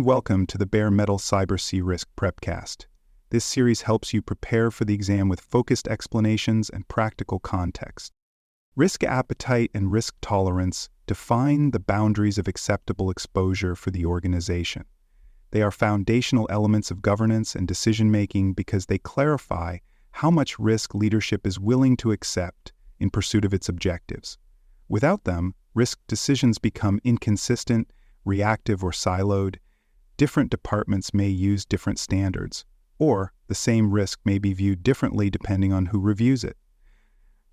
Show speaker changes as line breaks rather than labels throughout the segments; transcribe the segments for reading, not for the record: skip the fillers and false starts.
and welcome to the Bare Metal Cyber C Risk Prepcast. This series helps you prepare for the exam with focused explanations and practical context. Risk appetite and risk tolerance define the boundaries of acceptable exposure for the organization. They are foundational elements of governance and decision-making because they clarify how much risk leadership is willing to accept in pursuit of its objectives. Without them, risk decisions become inconsistent, reactive, or siloed. Different departments may use different standards, or the same risk may be viewed differently depending on who reviews it.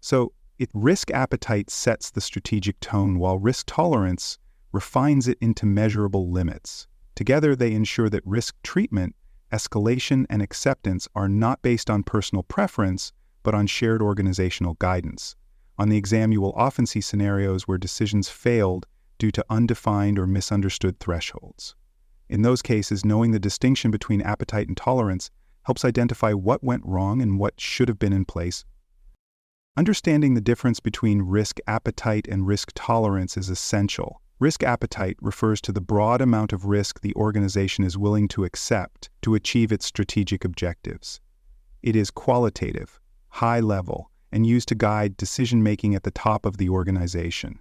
So, risk appetite sets the strategic tone, while risk tolerance refines it into measurable limits. Together, they ensure that risk treatment, escalation, and acceptance are not based on personal preference, but on shared organizational guidance. On the exam, you will often see scenarios where decisions failed due to undefined or misunderstood thresholds. In those cases, knowing the distinction between appetite and tolerance helps identify what went wrong and what should have been in place. Understanding the difference between risk appetite and risk tolerance is essential. Risk appetite refers to the broad amount of risk the organization is willing to accept to achieve its strategic objectives. It is qualitative, high level, and used to guide decision-making at the top of the organization.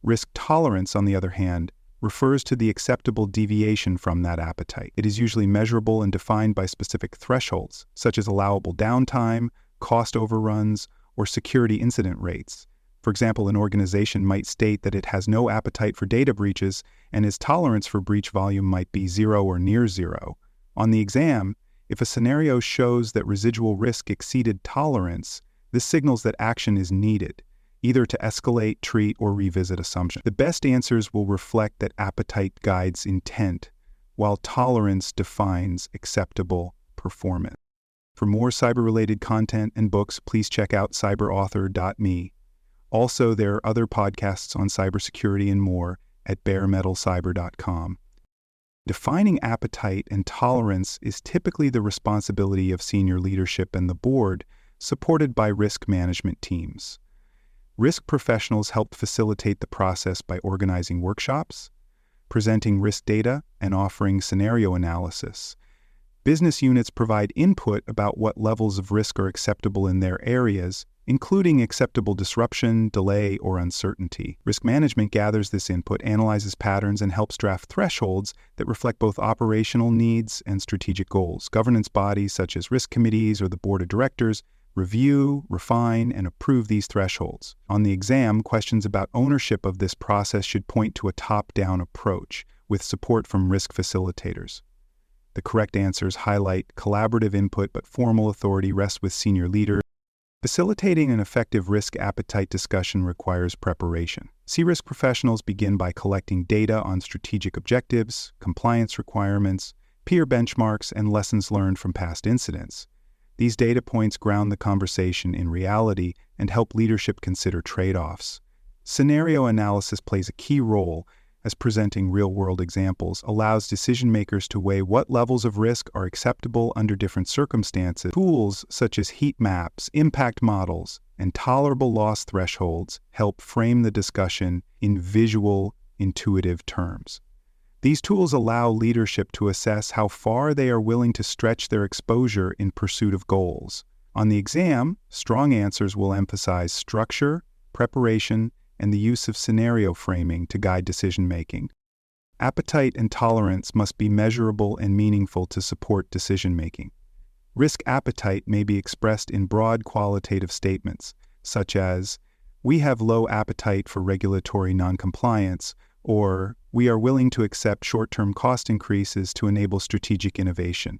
Risk tolerance, on the other hand, refers to the acceptable deviation from that appetite. It is usually measurable and defined by specific thresholds, such as allowable downtime, cost overruns, or security incident rates. For example, an organization might state that it has no appetite for data breaches, and its tolerance for breach volume might be 0 or near 0. On the exam, if a scenario shows that residual risk exceeded tolerance, this signals that action is needed, either to escalate, treat, or revisit assumptions. The best answers will reflect that appetite guides intent, while tolerance defines acceptable performance. For more cyber-related content and books, please check out cyberauthor.me. Also, there are other podcasts on cybersecurity and more at baremetalcyber.com. Defining appetite and tolerance is typically the responsibility of senior leadership and the board, supported by risk management teams. Risk professionals help facilitate the process by organizing workshops, presenting risk data, and offering scenario analysis. Business units provide input about what levels of risk are acceptable in their areas, including acceptable disruption, delay, or uncertainty. Risk management gathers this input, analyzes patterns, and helps draft thresholds that reflect both operational needs and strategic goals. Governance bodies such as risk committees or the board of directors review, refine, and approve these thresholds. On the exam, questions about ownership of this process should point to a top-down approach, with support from risk facilitators. The correct answers highlight collaborative input, but formal authority rests with senior leaders. Facilitating an effective risk appetite discussion requires preparation. C-risk professionals begin by collecting data on strategic objectives, compliance requirements, peer benchmarks, and lessons learned from past incidents. These data points ground the conversation in reality and help leadership consider trade-offs. Scenario analysis plays a key role, as presenting real-world examples allows decision-makers to weigh what levels of risk are acceptable under different circumstances. Tools such as heat maps, impact models, and tolerable loss thresholds help frame the discussion in visual, intuitive terms. These tools allow leadership to assess how far they are willing to stretch their exposure in pursuit of goals. On the exam, strong answers will emphasize structure, preparation, and the use of scenario framing to guide decision-making. Appetite and tolerance must be measurable and meaningful to support decision-making. Risk appetite may be expressed in broad qualitative statements, such as, "We have low appetite for regulatory noncompliance," or "We are willing to accept short-term cost increases to enable strategic innovation."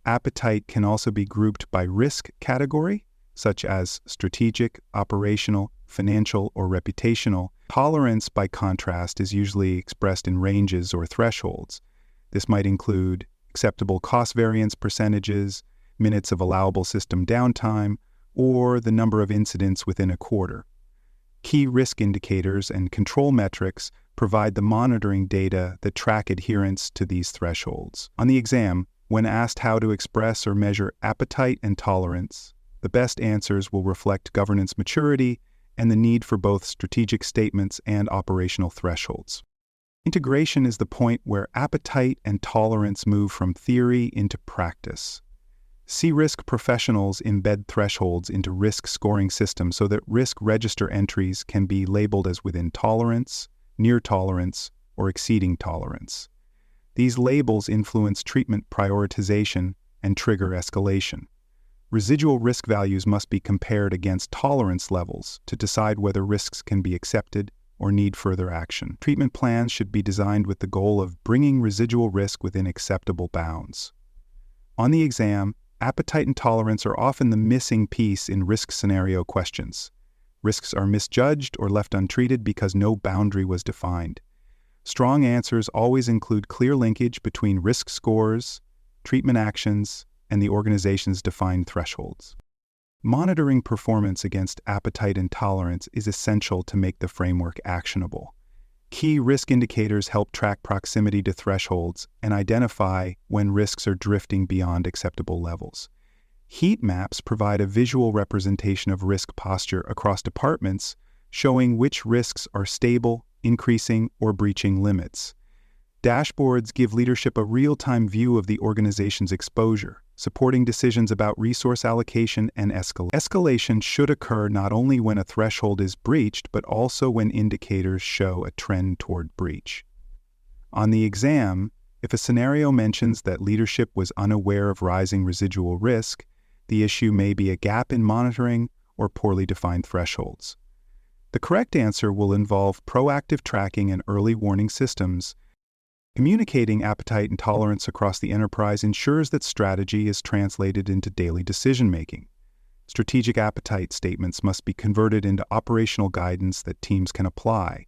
Appetite can also be grouped by risk category, such as strategic, operational, financial, or reputational. Tolerance, by contrast, is usually expressed in ranges or thresholds. This might include acceptable cost variance percentages, minutes of allowable system downtime, or the number of incidents within a quarter. Key risk indicators and control metrics provide the monitoring data that track adherence to these thresholds. On the exam, when asked how to express or measure appetite and tolerance, the best answers will reflect governance maturity and the need for both strategic statements and operational thresholds. Integration is the point where appetite and tolerance move from theory into practice. C-risk professionals embed thresholds into risk scoring systems so that risk register entries can be labeled as within tolerance, near tolerance, or exceeding tolerance. These labels influence treatment prioritization and trigger escalation. Residual risk values must be compared against tolerance levels to decide whether risks can be accepted or need further action. Treatment plans should be designed with the goal of bringing residual risk within acceptable bounds. On the exam, appetite and tolerance are often the missing piece in risk scenario questions. Risks are misjudged or left untreated because no boundary was defined. Strong answers always include clear linkage between risk scores, treatment actions, and the organization's defined thresholds. Monitoring performance against appetite and tolerance is essential to make the framework actionable. Key risk indicators help track proximity to thresholds and identify when risks are drifting beyond acceptable levels. Heat maps provide a visual representation of risk posture across departments, showing which risks are stable, increasing, or breaching limits. Dashboards give leadership a real-time view of the organization's exposure, supporting decisions about resource allocation and escalation. Escalation should occur not only when a threshold is breached, but also when indicators show a trend toward breach. On the exam, if a scenario mentions that leadership was unaware of rising residual risk, the issue may be a gap in monitoring or poorly defined thresholds. The correct answer will involve proactive tracking and early warning systems. Communicating appetite and tolerance across the enterprise ensures that strategy is translated into daily decision-making. Strategic appetite statements must be converted into operational guidance that teams can apply.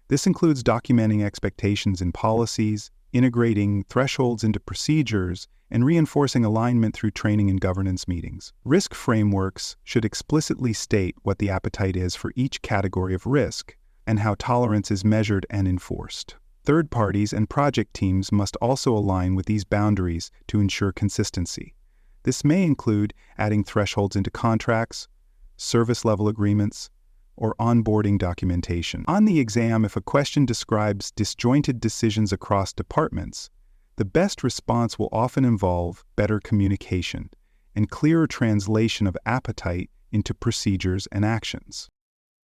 This includes documenting expectations in policies, integrating thresholds into procedures, and reinforcing alignment through training and governance meetings. Risk frameworks should explicitly state what the appetite is for each category of risk and how tolerance is measured and enforced. Third parties and project teams must also align with these boundaries to ensure consistency. This may include adding thresholds into contracts, service-level agreements, or onboarding documentation. On the exam, if a question describes disjointed decisions across departments, the best response will often involve better communication and clearer translation of appetite into procedures and actions.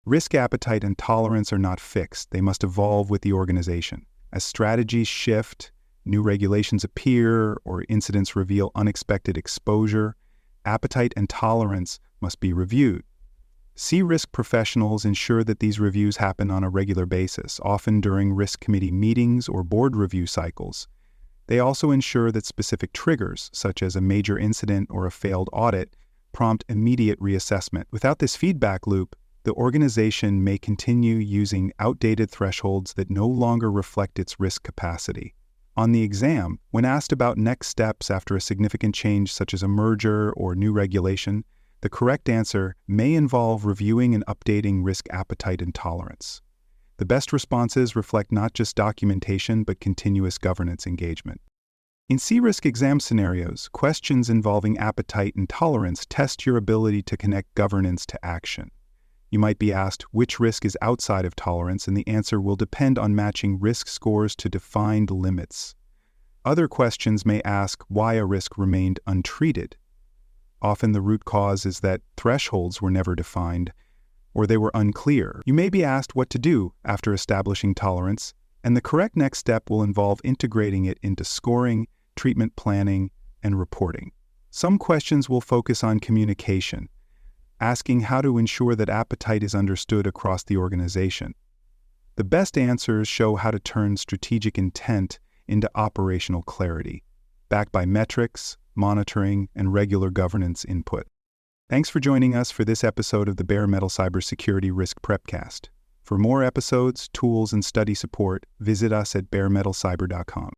Risk appetite and tolerance are not fixed. They must evolve with the organization. As strategies shift, new regulations appear, or incidents reveal unexpected exposure, appetite and tolerance must be reviewed. C-risk professionals ensure that these reviews happen on a regular basis, often during risk committee meetings or board review cycles. They also ensure that specific triggers, such as a major incident or a failed audit, prompt immediate reassessment. Without this feedback loop, the organization may continue using outdated thresholds that no longer reflect its risk capacity. On the exam, when asked about next steps after a significant change such as a merger or new regulation, the correct answer may involve reviewing and updating risk appetite and tolerance. The best responses reflect not just documentation but continuous governance engagement. In C-risk exam scenarios, questions involving appetite and tolerance test your ability to connect governance to action. You might be asked which risk is outside of tolerance, and the answer will depend on matching risk scores to defined limits. Other questions may ask why a risk remained untreated. Often the root cause is that thresholds were never defined, or they were unclear. You may be asked what to do after establishing tolerance, and the correct next step will involve integrating it into scoring, treatment planning, and reporting. Some questions will focus on communication, asking how to ensure that appetite is understood across the organization. The best answers show how to turn strategic intent into operational clarity, backed by metrics, monitoring, and regular governance input. Thanks for joining us for this episode of the Bare Metal Cybersecurity Risk Prepcast. For more episodes, tools, and study support, visit us at baremetalcyber.com.